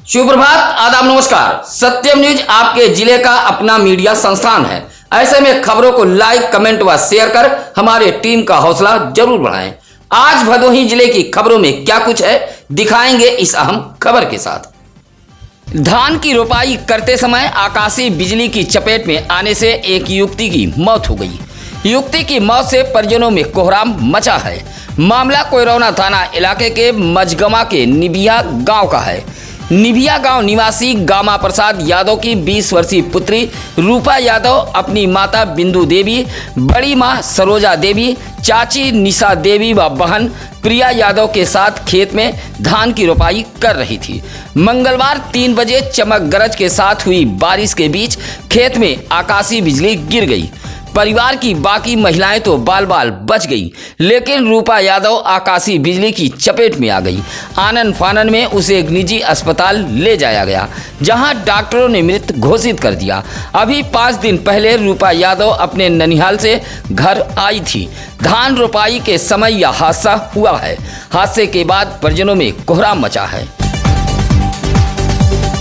सुप्रभात, आदाब, नमस्कार। सत्यम न्यूज आपके जिले का अपना मीडिया संस्थान है। ऐसे में खबरों को लाइक, कमेंट व शेयर कर हमारे टीम का हौसला जरूर बढ़ाएं। आज भदोही जिले की खबरों में क्या कुछ है, दिखाएंगे इस अहम खबर के साथ। धान की रोपाई करते समय आकाशीय बिजली की चपेट में आने से एक युवती की मौत हो गई। युवती की मौत से परिजनों में कोहराम मचा है। मामला कोयरौना थाना इलाके के मझगमा के निबिया गांव का है। निबिया गांव निवासी गामा प्रसाद यादव की 20 वर्षीय पुत्री रूपा यादव अपनी माता बिंदु देवी, बड़ी मां सरोजा देवी, चाची निशा देवी व बहन प्रिया यादव के साथ खेत में धान की रोपाई कर रही थी। मंगलवार 3 बजे चमक गरज के साथ हुई बारिश के बीच खेत में आकाशीय बिजली गिर गई। परिवार की बाकी महिलाएं तो बाल बाल बच गई, लेकिन रूपा यादव आकाशीय बिजली की चपेट में आ गई। आनन फानन में उसे एक निजी अस्पताल ले जाया गया, जहां डॉक्टरों ने मृत घोषित कर दिया। अभी 5 दिन पहले रूपा यादव अपने ननिहाल से घर आई थी। धान रोपाई के समय यह हादसा हुआ है। हादसे के बाद परिजनों में कोहराम मचा है।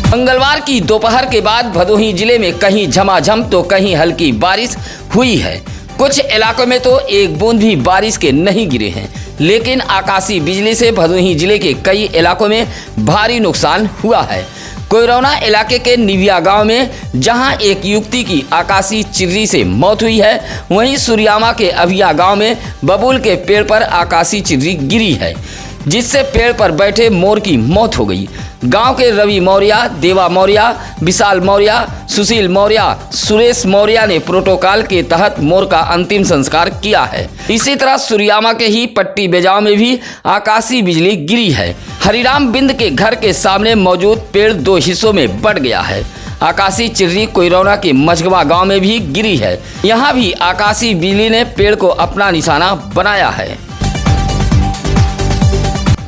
मंगलवार की दोपहर के बाद भदोही जिले में कहीं झमाझम तो कहीं हल्की बारिश हुई है। कुछ इलाकों में तो एक बूंद भी बारिश के नहीं गिरे हैं, लेकिन आकाशीय बिजली से भदोही जिले के कई इलाकों में भारी नुकसान हुआ है। कोयरौना इलाके के निबिया गांव में जहां एक युवती की आकाशीय चिर्री से मौत हुई है, वहीं सुरियामा के अभिया गांव में बबूल के पेड़ पर आकाशीय चिर्री गिरी है, जिससे पेड़ पर बैठे मोर की मौत हो गई। गांव के रवि मौर्य, देवा मौर्य, विशाल मौर्य, सुशील मौर्य, सुरेश मौर्य ने प्रोटोकॉल के तहत मोर का अंतिम संस्कार किया है। इसी तरह सुरियामा के ही पट्टी बेजाव में भी आकाशीय बिजली गिरी है। हरिराम बिंद के घर के सामने मौजूद पेड़ 2 हिस्सों में बंट गया है। आकाशीय चिर्री कोयरौना के मझगवा गांव में भी गिरी है। यहाँ भी आकाशीय बिजली ने पेड़ को अपना निशाना बनाया है।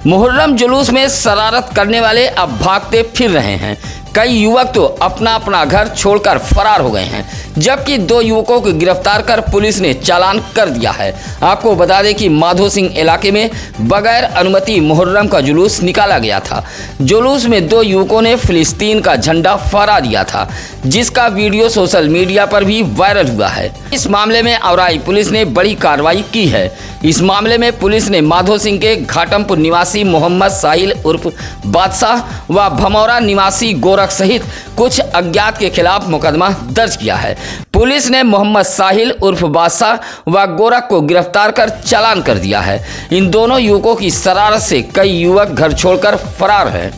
मुहर्रम जुलूस में शरारत करने वाले अब भागते फिर रहे हैं। कई युवक तो अपना अपना घर छोड़कर फरार हो गए हैं, जबकि 2 युवकों को गिरफ्तार कर पुलिस ने चालान कर दिया है। आपको बता दें कि माधो सिंह इलाके में बगैर अनुमति मुहर्रम का जुलूस निकाला गया था। जुलूस में 2 युवकों ने फिलिस्तीन का झंडा फहरा दिया था, जिसका वीडियो सोशल मीडिया पर भी वायरल हुआ है। इस मामले में औराई पुलिस ने बड़ी कार्रवाई की है। इस मामले में पुलिस ने माधो सिंह के घाटमपुर निवासी मोहम्मद साहिल उर्फ बादशाह व भमौरा निवासी गोरख सहित कुछ अज्ञात के खिलाफ मुकदमा दर्ज किया है। पुलिस ने मोहम्मद साहिल उर्फ बादशाह व गोरख को गिरफ्तार कर चालान कर दिया है। इन दोनों युवकों की शरारत से कई युवक घर छोड़कर फरार हैं।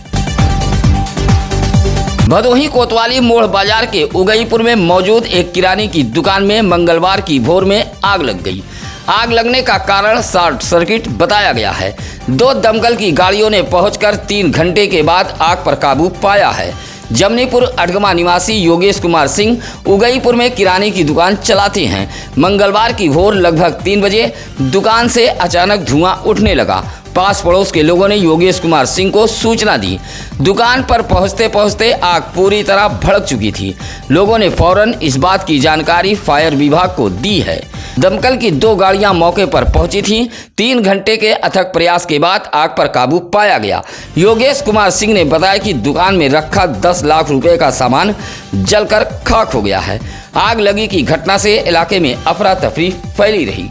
भदोही कोतवाली मोड़ बाजार के उगईपुर में मौजूद एक किराने की दुकान में मंगलवार की भोर में आग लग गई। आग लगने का कारण शॉर्ट सर्किट बताया गया है। 2 दमकल की गाड़ियों ने पहुंचकर 3 घंटे के बाद आग पर काबू पाया है। जमनीपुर अडगमा निवासी योगेश कुमार सिंह उगईपुर में किराने की दुकान चलाते हैं। मंगलवार की भोर लगभग 3 बजे दुकान से अचानक धुआं उठने लगा। पास पड़ोस के लोगों ने योगेश कुमार सिंह को सूचना दी। दुकान पर पहुंचते पहुंचते आग पूरी तरह भड़क चुकी थी। लोगों ने फौरन इस बात की जानकारी फायर विभाग को दी है। दमकल की 2 गाड़ियां मौके पर पहुंची थीं। 3 घंटे के अथक प्रयास के बाद आग पर काबू पाया गया। योगेश कुमार सिंह ने बताया कि दुकान में रखा 10 लाख रुपए का सामान जलकर खाक हो गया है। आग लगी की घटना से इलाके में अफरा तफरी फैली रही।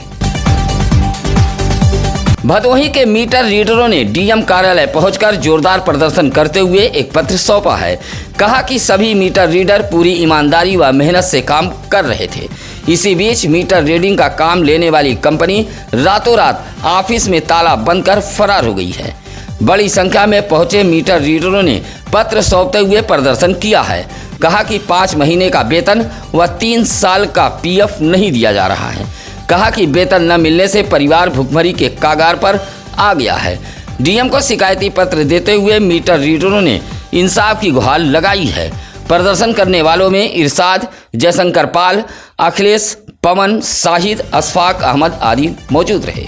भदोही के मीटर रीडरों ने डीएम कार्यालय पहुंचकर जोरदार प्रदर्शन करते हुए एक पत्र सौंपा है। कहा कि सभी मीटर रीडर पूरी ईमानदारी व मेहनत से काम कर रहे थे। इसी बीच मीटर रीडिंग का काम लेने वाली कंपनी रातों रात ऑफिस में ताला बंद कर फरार हो गई है। बड़ी संख्या में पहुंचे मीटर रीडरों ने पत्र सौंपते हुए प्रदर्शन किया है। कहा कि 5 महीने का वेतन व 3 साल का पीएफ नहीं दिया जा रहा है। कहा कि वेतन न मिलने से परिवार भुखमरी के कागार पर आ गया है। डीएम को शिकायती पत्र देते हुए मीटर रीडरों ने इंसाफ की गुहार लगाई है। प्रदर्शन करने वालों में इरशाद, जयशंकर पाल, अखिलेश, पवन, शाहिद, अशफाक अहमद आदि मौजूद रहे।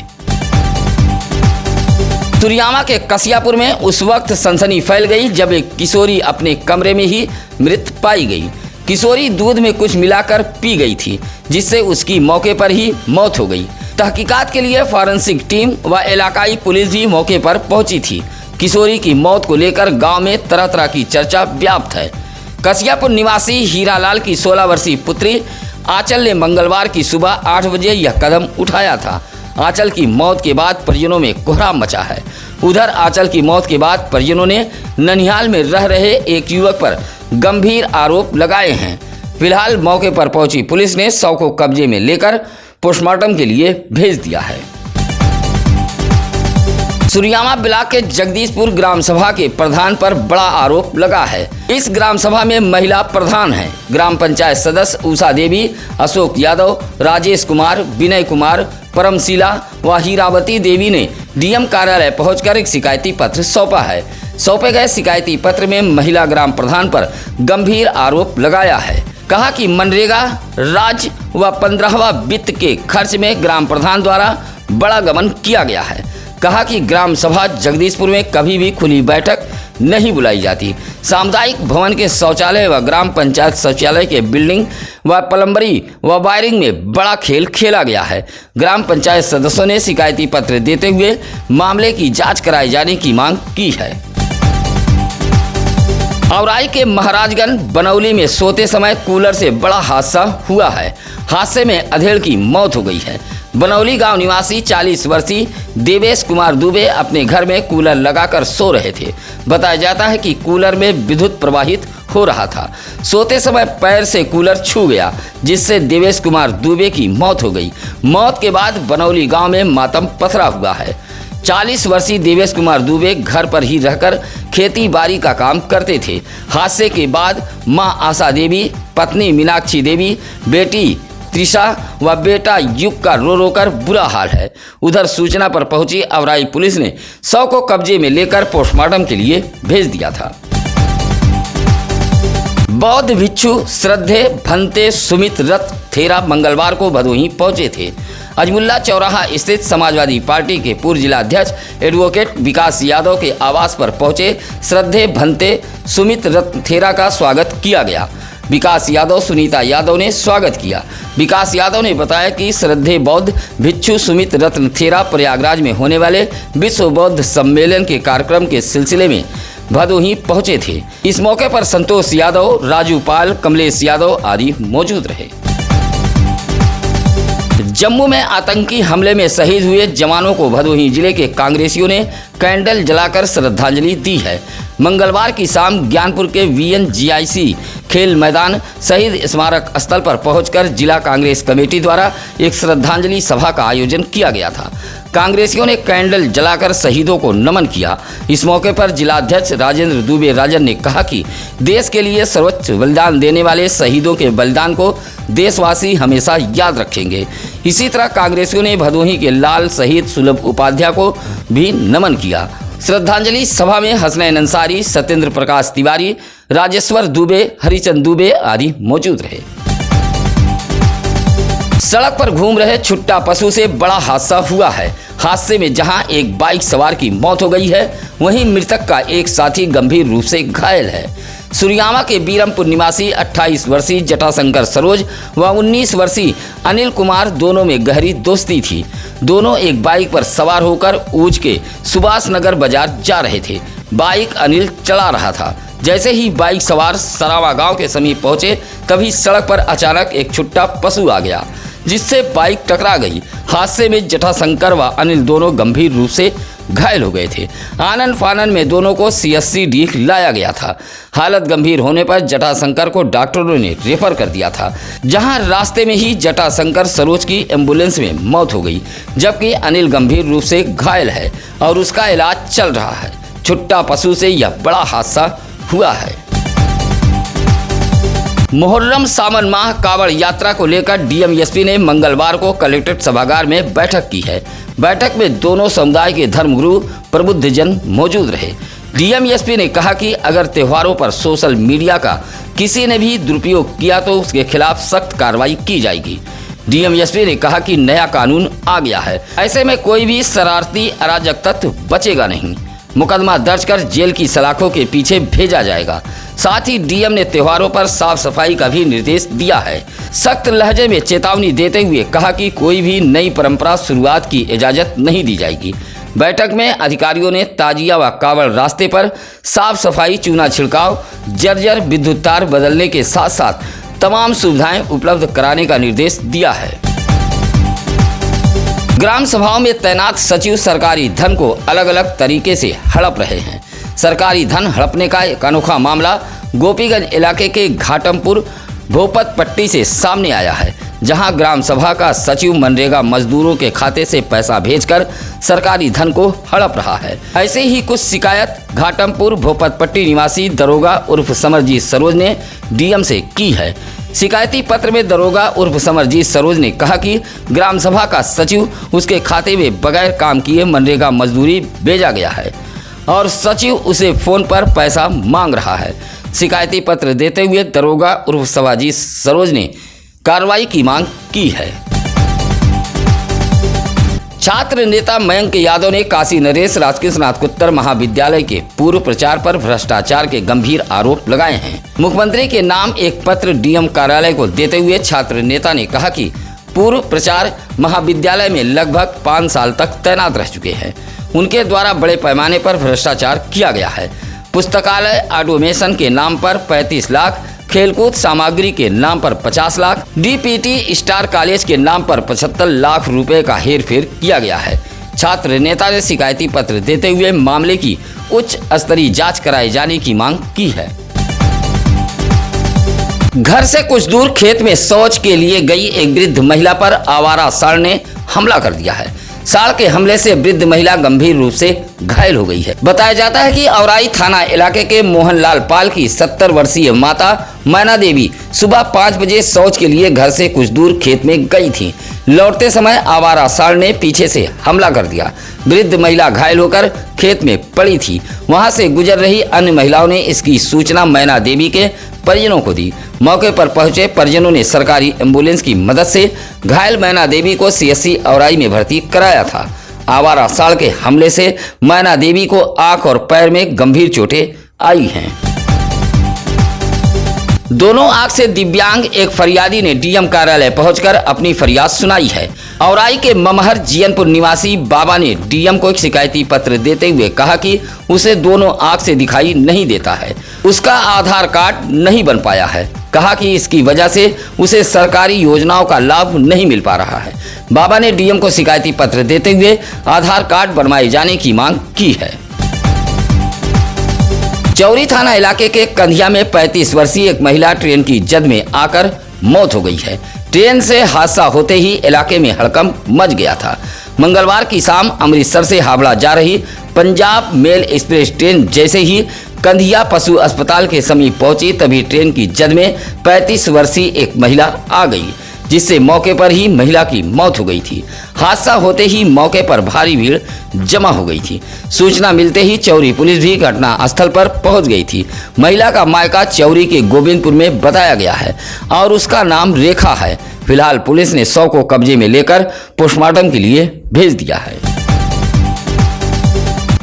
सुरियामा के कसियापुर में उस वक्त सनसनी फैल गई जब एक किशोरी अपने कमरे में ही मृत पाई गई। किशोरी दूध में कुछ मिलाकर पी गई थी, जिससे उसकी मौके पर ही मौत हो गई। तहकीकात के लिए फॉरेंसिक टीम व इलाकाई पुलिस भी मौके पर पहुंची थी। किशोरी की मौत को लेकर गांव में तरह तरह की चर्चा व्याप्त है। कसियापुर निवासी हीरालाल की 16 वर्षीय पुत्री आंचल ने मंगलवार की सुबह 8 बजे यह कदम उठाया था। आंचल की मौत के बाद परिजनों में कोहराम मचा है। उधर आंचल की मौत के बाद परिजनों ने ननिहाल में रह रहे एक युवक पर गंभीर आरोप लगाए हैं। फिलहाल मौके पर पहुंची पुलिस ने शव को कब्जे में लेकर पोस्टमार्टम के लिए भेज दिया है। सुरियामा ब्लॉक के जगदीशपुर ग्राम सभा के प्रधान पर बड़ा आरोप लगा है। इस ग्राम सभा में महिला प्रधान हैं। ग्राम पंचायत सदस्य उषा देवी, अशोक यादव, राजेश कुमार, विनय कुमार, परमशिला व हीरावती देवी ने डीएम कार्यालय पहुंचकर एक शिकायती पत्र सौंपा है। सौंपे गए शिकायती पत्र में महिला ग्राम प्रधान पर गंभीर आरोप लगाया है। कहा कि मनरेगा राज्य व 15वां वित्त के खर्च में ग्राम प्रधान द्वारा बड़ा गबन किया गया है। कहा कि ग्राम सभा जगदीशपुर में कभी भी खुली बैठक नहीं बुलाई जाती। सामुदायिक भवन के शौचालय व ग्राम पंचायत शौचालय के बिल्डिंग व प्लम्बरी व वायरिंग में बड़ा खेल खेला गया है। ग्राम पंचायत सदस्यों ने शिकायती पत्र देते हुए मामले की जांच कराए जाने की मांग की है। औराई के महाराजगंज बनौली में सोते समय कूलर से बड़ा हादसा हुआ है। हादसे में अधेड़ की मौत हो गई है। बनौली गांव निवासी 40 वर्षीय देवेश कुमार दुबे अपने घर में कूलर लगाकर सो रहे थे। बताया जाता है कि कूलर में विद्युत प्रवाहित हो रहा था। सोते समय पैर से कूलर छू गया, जिससे देवेश कुमार दुबे की मौत हो गई। मौत के बाद बनौली गांव में मातम पसरा हुआ है। 40 वर्षीय देवेश कुमार दुबे घर पर ही रहकर खेती बाड़ी का काम करते थे। हादसे के बाद मां आशा देवी, पत्नी मीनाक्षी देवी, बेटी त्रिशा व बेटा युग का रो रो कर बुरा हाल है। उधर सूचना पर पहुंची औराई पुलिस ने शव को कब्जे में लेकर पोस्टमार्टम के लिए भेज दिया था। बौद्ध भिक्षु श्रद्धे भंते सुमित रथ थेरा मंगलवार को भदोही पहुंचे थे। अजमुल्ला चौराहा स्थित समाजवादी पार्टी के पूर्व जिलाध्यक्ष एडवोकेट विकास यादव के आवास पर पहुंचे श्रद्धे भंते सुमित रथ थेरा का स्वागत किया गया। विकास यादव सुनीता यादव ने स्वागत किया। विकास यादव ने बताया कि श्रद्धे बौद्ध भिक्षु सुमित रत्न थेरा प्रयागराज में होने वाले विश्व बौद्ध सम्मेलन के कार्यक्रम के सिलसिले में भदोही पहुंचे थे। इस मौके पर संतोष यादव, राजू पाल, कमलेश यादव आदि मौजूद रहे। जम्मू में आतंकी हमले में शहीद हुए जवानों को भदोही जिले के कांग्रेसियों ने कैंडल जलाकर श्रद्धांजलि दी है। मंगलवार की शाम ज्ञानपुर के VNGIC खेल मैदान शहीद स्मारक स्थल पर पहुंचकर जिला कांग्रेस कमेटी द्वारा एक श्रद्धांजलि सभा का आयोजन किया गया था। कांग्रेसियों ने कैंडल जलाकर शहीदों को नमन किया। इस मौके पर जिलाध्यक्ष राजेंद्र दुबे राजन ने कहा कि देश के लिए सर्वोच्च बलिदान देने वाले शहीदों के बलिदान को देशवासी हमेशा याद रखेंगे। इसी तरह कांग्रेसियों ने भदोही के लाल शहीद सुलभ उपाध्याय को भी नमन किया। श्रद्धांजलि सभा में हसनैन अंसारी, सत्येंद्र प्रकाश तिवारी, राजेश्वर दुबे, हरिचंद दुबे आदि मौजूद रहे। सड़क पर घूम रहे छुट्टा पशु से बड़ा हादसा हुआ है। हादसे में जहां एक बाइक सवार की मौत हो गई है, वहीं मृतक का एक साथी गंभीर रूप से घायल है। सुरियामा के बीरमपुर निवासी 28 वर्षीय जटाशंकर सरोज व 19 वर्षीय अनिल कुमार दोनों में गहरी दोस्ती थी। दोनों एक बाइक पर सवार होकर ऊंच के सुभाष नगर बाजार जा रहे थे। बाइक अनिल चला रहा था। जैसे ही बाइक सवार सरावा गांव के समीप पहुंचे, तभी सड़क पर अचानक एक छुट्टा पशु आ गया, जिससे बाइक टकरा गई। हादसे में जटाशंकर व अनिल दोनों गंभीर रूप से घायल हो गए थे। आनन फानन में दोनों को CSCD लाया गया था। हालत गंभीर होने पर जटाशंकर को डॉक्टरों ने रेफर कर दिया था, जहां रास्ते में ही जटाशंकर सरोज की एम्बुलेंस में मौत हो गई, जबकि अनिल गंभीर रूप से घायल है और उसका इलाज चल रहा है। छुट्टा पशु से यह बड़ा हादसा हुआ है। मुहर्रम सावन माह कावड़ यात्रा को लेकर DMSP ने मंगलवार को कलेक्ट्रेट सभागार में बैठक की है। बैठक में दोनों समुदाय के धर्मगुरु प्रबुद्धजन मौजूद रहे। DMSP ने कहा कि अगर त्योहारों पर सोशल मीडिया का किसी ने भी दुरुपयोग किया तो उसके खिलाफ सख्त कार्रवाई की जाएगी। DMSP ने कहा कि नया कानून आ गया है, ऐसे में कोई भी शरारती अराजक तत्व बचेगा नहीं। मुकदमा दर्ज कर जेल की सलाखों के पीछे भेजा जाएगा। साथ ही DM ने त्योहारों पर साफ सफाई का भी निर्देश दिया है। सख्त लहजे में चेतावनी देते हुए कहा कि कोई भी नई परंपरा शुरुआत की इजाजत नहीं दी जाएगी। बैठक में अधिकारियों ने ताजिया व कावड़ रास्ते पर साफ सफाई, चूना छिड़काव, जर्जर विद्युत तार बदलने के साथ साथ तमाम सुविधाएं उपलब्ध कराने का निर्देश दिया है। ग्राम सभाओं में तैनात सचिव सरकारी धन को अलग अलग तरीके से हड़प रहे हैं। सरकारी धन हड़पने का एक अनोखा मामला गोपीगंज इलाके के घाटमपुर भोपत पट्टी से सामने आया है, जहां ग्राम सभा का सचिव मनरेगा मजदूरों के खाते से पैसा भेजकर सरकारी धन को हड़प रहा है। ऐसे ही कुछ शिकायत घाटमपुर भोपत पट्टी निवासी दरोगा उर्फ समरजीत सरोज ने डीएम से की है। शिकायती पत्र में दरोगा उर्फ समरजीत सरोज ने कहा कि ग्राम सभा का सचिव उसके खाते में बगैर काम किए मनरेगा मजदूरी भेजा गया है और सचिव उसे फोन पर पैसा मांग रहा है। शिकायती पत्र देते हुए दरोगा उर्फ समरजीत सरोज ने कार्रवाई की मांग की है। छात्र नेता मयंक यादव ने काशी नरेश राजकीय स्नातकोत्तर महाविद्यालय के पूर्व प्रचार पर भ्रष्टाचार के गंभीर आरोप लगाए हैं। मुख्यमंत्री के नाम एक पत्र डीएम कार्यालय को देते हुए छात्र नेता ने कहा कि पूर्व प्रचार महाविद्यालय में लगभग 5 साल तक तैनात रह चुके हैं। उनके द्वारा बड़े पैमाने पर भ्रष्टाचार किया गया है। पुस्तकालय ऑटोमेशन के नाम पर 35 लाख, खेलकूद सामग्री के नाम पर 50 लाख, डीपीटी स्टार कॉलेज के नाम पर 75 लाख रुपए का हेरफेर किया गया है। छात्र नेता ने शिकायती पत्र देते हुए मामले की उच्च स्तरीय जांच कराए जाने की मांग की है। घर से कुछ दूर खेत में शौच के लिए गई एक वृद्ध महिला पर आवारा सांड ने हमला कर दिया है। सांड के हमले से वृद्ध महिला गंभीर रूप से घायल हो गई है। बताया जाता है कि औराई थाना इलाके के मोहनलाल पाल की 70 वर्षीय माता मैना देवी सुबह 5 बजे शौच के लिए घर से कुछ दूर खेत में गई थी। लौटते समय आवारा सांड ने पीछे से हमला कर दिया। वृद्ध महिला घायल होकर खेत में पड़ी थी। वहां से गुजर रही अन्य महिलाओं ने इसकी सूचना मैना देवी के परिजनों को दी। मौके पर पहुंचे परिजनों ने सरकारी एम्बुलेंस की मदद से घायल मैना देवी को सीएससी औराई में भर्ती कराया था। आवारा सांड के हमले से मैना देवी को आंख और पैर में गंभीर चोटें आई हैं। दोनों आंख से दिव्यांग एक फरियादी ने डीएम कार्यालय पहुंचकर अपनी फरियाद सुनाई है। औराई के ममहर जीयनपुर निवासी बाबा ने डीएम को एक शिकायती पत्र देते हुए कहा कि उसे दोनों आंख से दिखाई नहीं देता है, उसका आधार कार्ड नहीं बन पाया है। कहा कि इसकी वजह से उसे सरकारी योजनाओं का लाभ नहीं मिल पा रहा है। बाबा ने डीएम को शिकायती पत्र देते हुए आधार कार्ड बनवाए जाने की मांग की है। चौरी थाना इलाके के कंधिया में 35 वर्षीय एक महिला ट्रेन की जद में आकर मौत हो गई है। ट्रेन से हादसा होते ही इलाके में हड़कंप मच गया था। मंगलवार की शाम अमृतसर से हावड़ा जा रही पंजाब मेल एक्सप्रेस ट्रेन जैसे ही कंधिया पशु अस्पताल के समीप पहुंची तभी ट्रेन की जद में 35 वर्षीय एक महिला आ गई, जिससे मौके पर ही महिला की मौत हो गई थी। हादसा होते ही मौके पर भारी भीड़ जमा हो गई थी। सूचना मिलते ही चौरी पुलिस भी घटना स्थल पर पहुंच गई थी। महिला का मायका चौरी के गोविंदपुर में बताया गया है और उसका नाम रेखा है। फिलहाल पुलिस ने शव को कब्जे में लेकर पोस्टमार्टम के लिए भेज दिया है।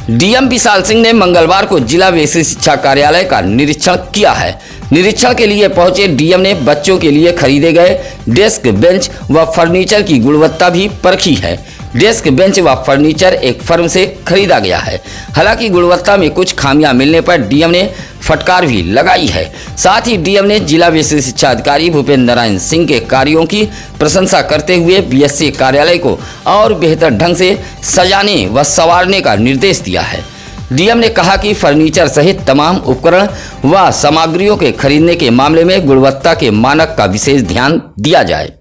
डीएम विशाल सिंह ने मंगलवार को जिला बेसिक शिक्षा कार्यालय का निरीक्षण किया है। निरीक्षण के लिए पहुंचे डीएम ने बच्चों के लिए खरीदे गए डेस्क, बेंच व फर्नीचर की गुणवत्ता भी परखी है। डेस्क, बेंच व फर्नीचर एक फर्म से खरीदा गया है। हालांकि गुणवत्ता में कुछ खामियां मिलने पर डीएम ने फटकार भी लगाई है। साथ ही डीएम ने जिला बेसिक शिक्षा अधिकारी भूपेंद्र नारायण सिंह के कार्यों की प्रशंसा करते हुए बीएससी कार्यालय को और बेहतर ढंग से सजाने व संवारने का निर्देश दिया है। डीएम ने कहा कि फर्नीचर सहित तमाम उपकरण व सामग्रियों के खरीदने के मामले में गुणवत्ता के मानक का विशेष ध्यान दिया जाए।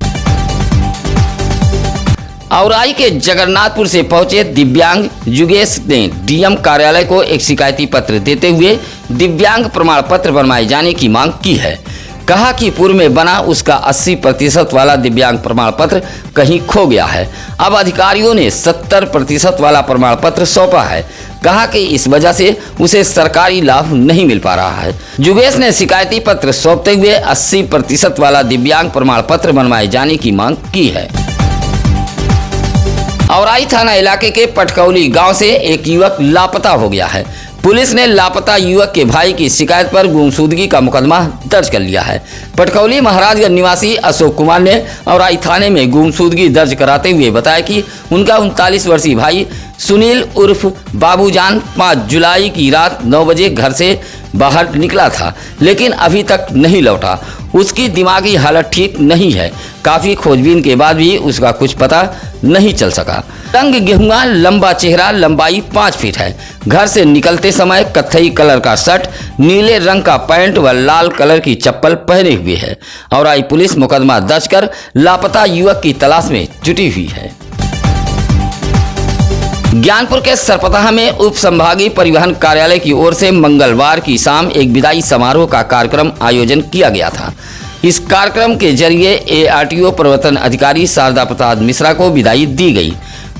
औराई के जगन्नाथपुर से पहुंचे दिव्यांग युगेश ने डीएम कार्यालय को एक शिकायती पत्र देते हुए दिव्यांग प्रमाण पत्र बनवाए जाने की मांग की है। कहा कि पूर्व में बना उसका 80% वाला दिव्यांग प्रमाण पत्र कहीं खो गया है। अब अधिकारियों ने 70% वाला प्रमाण पत्र सौंपा है। कहा कि इस वजह से उसे सरकारी लाभ नहीं मिल पा रहा है। युगेश ने शिकायती पत्र सौंपते हुए 80% वाला दिव्यांग प्रमाण पत्र बनवाए जाने की मांग की है। औराई थाना इलाके के पटकौली गांव से एक युवक लापता हो गया है। पुलिस ने लापता युवक के भाई की शिकायत पर गुमशुदगी का मुकदमा दर्ज कर लिया है। पटकौली महाराजगंज निवासी अशोक कुमार ने औराई थाने में गुमशुदगी दर्ज कराते हुए बताया कि उनका 39 वर्षीय भाई सुनील उर्फ बाबूजान 5 जुलाई की रात 9 बजे घर से बाहर निकला था, लेकिन अभी तक नहीं लौटा। उसकी दिमागी हालत ठीक नहीं है। काफ़ी खोजबीन के बाद भी उसका कुछ पता नहीं चल सका। रंग गेहुआ, लंबा चेहरा, लंबाई 5 फीट है। घर से निकलते समय कत्थई कलर का शर्ट, नीले रंग का पैंट व लाल कलर की चप्पल पहने हुए है। औराई पुलिस मुकदमा दर्ज कर लापता युवक की तलाश में जुटी हुई है। ज्ञानपुर के सरपताह में उप संभागीय परिवहन कार्यालय की ओर से मंगलवार की शाम एक विदाई समारोह का कार्यक्रम आयोजन किया गया था। इस कार्यक्रम के जरिए ARTO प्रवर्तन अधिकारी शारदा प्रसाद मिश्रा को विदाई दी गई।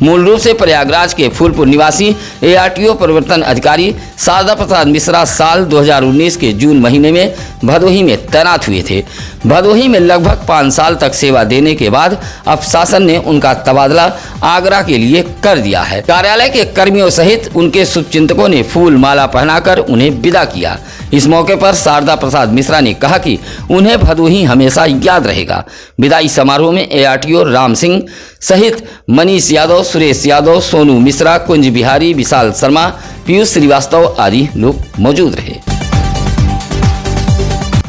मूल रूप से प्रयागराज के फूलपुर निवासी ARTO प्रवर्तन अधिकारी शारदा प्रसाद मिश्रा साल 2019 के जून महीने में भदोही में तैनात हुए थे। भदोही में लगभग 5 साल तक सेवा देने के बाद अब शासन ने उनका तबादला आगरा के लिए कर दिया है। कार्यालय के कर्मियों सहित उनके शुभचिंतकों ने फूल माला पहनाकर उन्हें विदा किया। इस मौके पर शारदा प्रसाद मिश्रा ने कहा कि उन्हें भदोही हमेशा याद रहेगा। विदाई समारोह में ARTO राम सिंह सहित मनीष यादव, सुरेश यादव, सोनू मिश्रा, कुंज बिहारी, विशाल शर्मा, पीयूष श्रीवास्तव आदि लोग मौजूद रहे।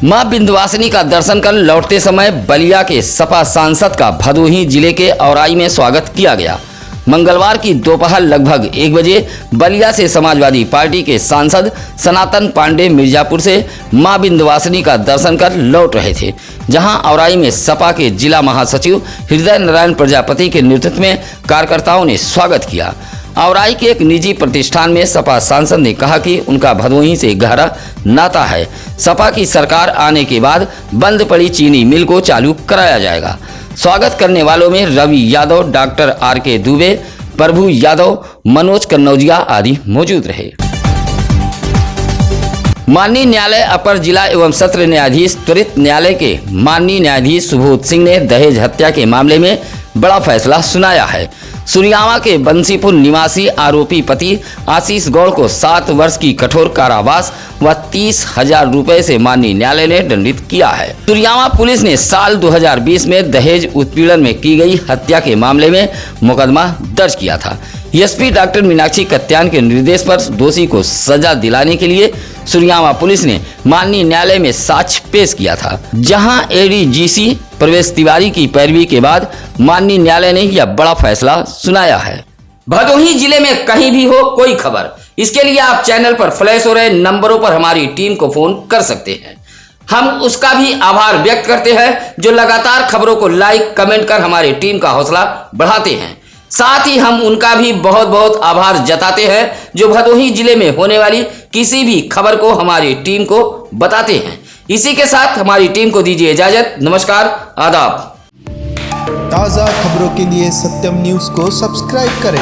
मां विंध्यवासिनी का दर्शन कर लौटते समय बलिया के सपा सांसद का भदोही जिले के औराई में स्वागत किया गया। मंगलवार की दोपहर लगभग 1 बजे बलिया से समाजवादी पार्टी के सांसद सनातन पांडे मिर्जापुर से मां विंध्यवासिनी का दर्शन कर लौट रहे थे, जहां औराई में सपा के जिला महासचिव हृदय नारायण प्रजापति के नेतृत्व में कार्यकर्ताओं ने स्वागत किया। औराई के एक निजी प्रतिष्ठान में सपा सांसद ने कहा कि उनका भदोही से गहरा नाता है। सपा की सरकार आने के बाद बंद पड़ी चीनी मिल को चालू कराया जाएगा। स्वागत करने वालों में रवि यादव, डॉक्टर RK दुबे, प्रभु यादव, मनोज कन्नौजिया आदि मौजूद रहे। माननीय न्यायालय अपर जिला एवं सत्र न्यायाधीश त्वरित न्यायालय के माननीय न्यायाधीश सुबोध सिंह ने दहेज हत्या के मामले में बड़ा फैसला सुनाया है। सुरियावा के बंसीपुर निवासी आरोपी पति आशीष गौड़ को 7 वर्ष की कठोर कारावास व 30,000 रुपए से माननीय न्यायालय ने दंडित किया है। सुरियावा पुलिस ने साल 2020 में दहेज उत्पीड़न में की गई हत्या के मामले में मुकदमा दर्ज किया था। SP डॉक्टर मीनाक्षी कत्यान के निर्देश पर दोषी को सजा दिलाने के लिए सुरियावा पुलिस ने माननीय न्यायालय में साक्ष्य पेश किया था, जहां ADGC प्रवेश तिवारी की पैरवी के बाद माननीय न्यायालय ने यह बड़ा फैसला सुनाया है। भदोही जिले में कहीं भी हो कोई खबर, इसके लिए आप चैनल पर फ्लैश हो रहे नंबरों पर हमारी टीम को फोन कर सकते हैं। हम उसका भी आभार व्यक्त करते हैं जो लगातार खबरों को लाइक कमेंट कर हमारी टीम का हौसला बढ़ाते हैं। साथ ही हम उनका भी बहुत बहुत आभार जताते हैं जो भदोही जिले में होने वाली किसी भी खबर को हमारी टीम को बताते हैं। इसी के साथ हमारी टीम को दीजिए इजाजत। नमस्कार, आदाब। ताज़ा खबरों के लिए सत्यम न्यूज़ को सब्सक्राइब करें